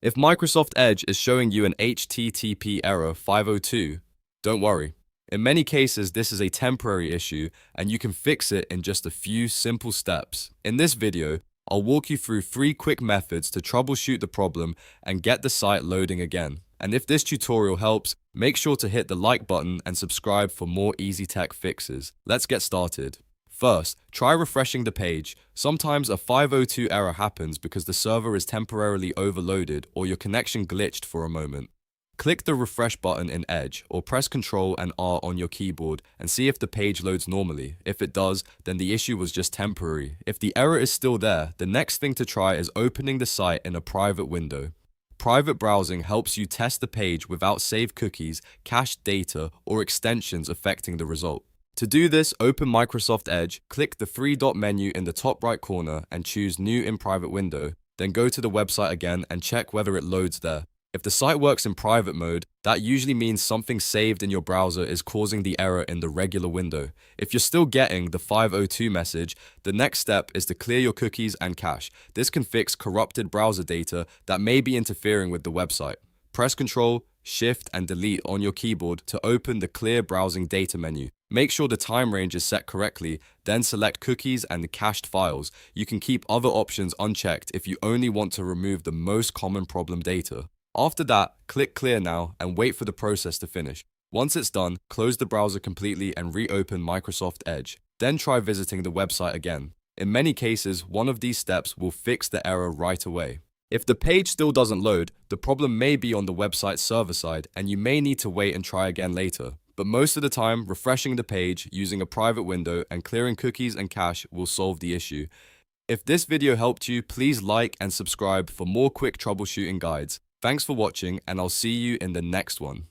If Microsoft Edge is showing you an HTTP error 502, don't worry. In many cases, this is a temporary issue and you can fix it in just a few simple steps. In this video, I'll walk you through 3 quick methods to troubleshoot the problem and get the site loading again. And if this tutorial helps, make sure to hit the like button and subscribe for more easy tech fixes. Let's get started. First, try refreshing the page. Sometimes a 502 error happens because the server is temporarily overloaded or your connection glitched for a moment. Click the refresh button in Edge or press Ctrl and R on your keyboard and see if the page loads normally. If it does, then the issue was just temporary. If the error is still there, the next thing to try is opening the site in a private window. Private browsing helps you test the page without saved cookies, cached data, or extensions affecting the result. To do this, open Microsoft Edge, click the 3-dot menu in the top right corner and choose New InPrivate window. Then go to the website again and check whether it loads there. If the site works in private mode, that usually means something saved in your browser is causing the error in the regular window. If you're still getting the 502 message, the next step is to clear your cookies and cache. This can fix corrupted browser data that may be interfering with the website. Press Ctrl, Shift, and Delete on your keyboard to open the Clear Browsing Data menu. Make sure the time range is set correctly, then select cookies and cached files. You can keep other options unchecked if you only want to remove the most common problem data. After that, click Clear Now and wait for the process to finish. Once it's done, close the browser completely and reopen Microsoft Edge. Then try visiting the website again. In many cases, one of these steps will fix the error right away. If the page still doesn't load, the problem may be on the website's server side and you may need to wait and try again later. But most of the time, refreshing the page using a private window and clearing cookies and cache will solve the issue. If this video helped you, please like and subscribe for more quick troubleshooting guides. Thanks for watching, and I'll see you in the next one.